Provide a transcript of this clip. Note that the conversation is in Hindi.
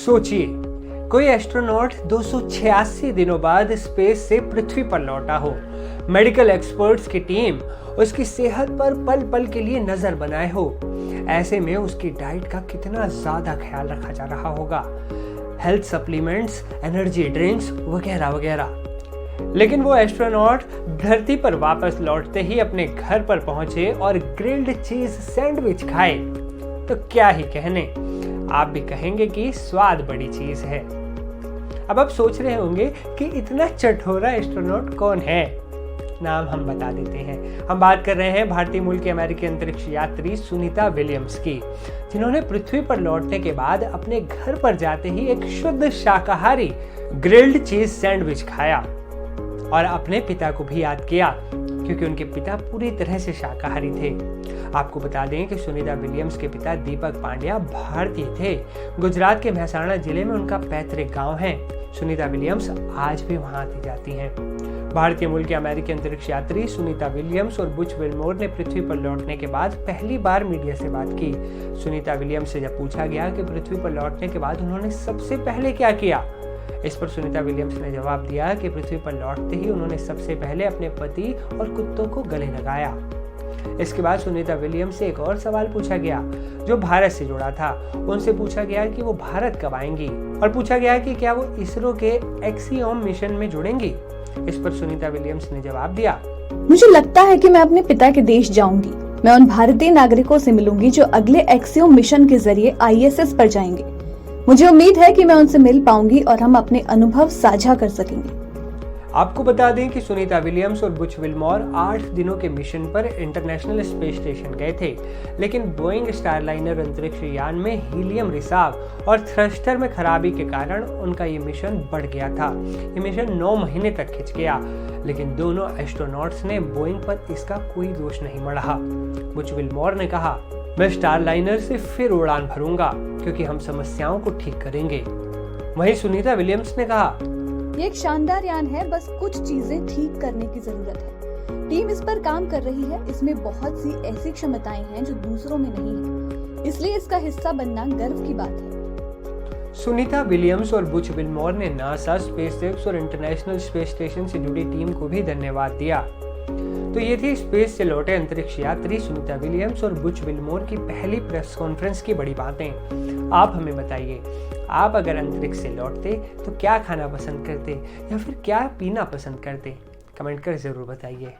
सोचिए, कोई एस्ट्रोनॉट 286 दिनों बाद स्पेस से पृथ्वी पर लौटा हो। मेडिकल एक्सपर्ट्स की टीम उसकी सेहत पर पल पल के लिए नजर बनाए हो। ऐसे में उसकी डाइट का कितना ज्यादा ख्याल रखा जा रहा होगा, हेल्थ सप्लीमेंट्स, एनर्जी ड्रिंक्स वगैरह वगैरह। लेकिन वो एस्ट्रोनॉट धरती पर वापस लौटते ही अपने घर पर पहुंचे और ग्रिल्ड चीज सैंडविच खाए, तो क्या ही कहने, आप भी कहेंगे कि स्वाद बड़ी चीज है। अब आप सोच रहे होंगे कि इतना चटोरा एस्ट्रोनॉट कौन है। नाम हम बता देते हैं। हम बात कर रहे हैं भारतीय मूल की अमेरिकी अंतरिक्ष यात्री सुनीता विलियम्स की, जिन्होंने पृथ्वी पर लौटने के बाद अपने घर पर जाते ही एक शुद्ध शाकाहारी ग्रिल्ड चीज सैंडविच खाया और अपने पिता को भी याद किया, क्योंकि उनके पिता पूरी तरह से शाकाहारी थे। आपको बता दें कि सुनीता विलियम्स के पिता दीपक पांड्या भारतीय थे। गुजरात के मेहसाणा जिले में उनका पैतृक गांव है। सुनीता विलियम्स आज भी वहां आती जाती हैं। भारतीय मूल के अमेरिकी अंतरिक्ष यात्री सुनीता विलियम्स और बुच विल्मोर ने पृथ्वी पर लौटने के बाद पहली बार मीडिया से बात की। सुनीता विलियम्स से जब पूछा गया कि पृथ्वी पर लौटने के बाद उन्होंने सबसे पहले क्या किया, इस पर सुनीता विलियम्स ने जवाब दिया कि पृथ्वी पर लौटते ही उन्होंने सबसे पहले अपने पति और कुत्तों को गले लगाया। इसके बाद सुनीता विलियम्स से एक और सवाल पूछा गया जो भारत से जुड़ा था। उनसे पूछा गया कि वो भारत कब आएंगी और पूछा गया कि क्या वो इसरो के एक्सियोम मिशन में जुड़ेंगी। इस पर सुनीता विलियम्स ने जवाब दिया, मुझे लगता है कि मैं अपने पिता के देश जाऊंगी। मैं उन भारतीय नागरिकों से मिलूंगी जो अगले एक्सियोम मिशन के जरिए ISS पर जाएंगे। मुझे उम्मीद है कि मैं उनसे मिल पाऊंगी और हम अपने अनुभव साझा कर सकेंगे। आपको बता दें कि सुनीता विलियम्स और बुच विल्मोर 8 दिनों के मिशन पर इंटरनेशनल स्पेस स्टेशन गए थे, लेकिन बोइंग स्टारलाइनर अंतरिक्ष यान में हीलियम रिसाव और थ्रस्टर में खराबी के कारण उनका ये मिशन बढ़ गया था। ये मिशन 9 महीने तक खिंच गया, लेकिन दोनों एस्ट्रोनॉट्स ने बोइंग पर इसका कोई दोष नहीं मढ़ा। बुच विल्मोर ने कहा, मैं स्टारलाइनर से फिर उड़ान भरूंगा क्योंकि हम समस्याओं को ठीक करेंगे। वहीं सुनीता विलियम्स ने कहा, ये एक शानदार यान है, बस कुछ चीजें ठीक करने की जरूरत है। टीम इस पर काम कर रही है। इसमें बहुत सी ऐसी क्षमताएं हैं जो दूसरों में नहीं है, इसलिए इसका हिस्सा बनना गर्व की बात है। सुनीता विलियम्स और बुच विल्मोर ने नासा, स्पेसएक्स और इंटरनेशनल स्पेस स्टेशन से जुड़ी टीम को भी धन्यवाद दिया। तो ये थी स्पेस से लौटे अंतरिक्ष यात्री सुनीता विलियम्स और बुच विल्मोर की पहली प्रेस कॉन्फ्रेंस की बड़ी बातें। आप हमें बताइए, आप अगर अंतरिक्ष से लौटते तो क्या खाना पसंद करते या फिर क्या पीना पसंद करते? कमेंट कर जरूर बताइए।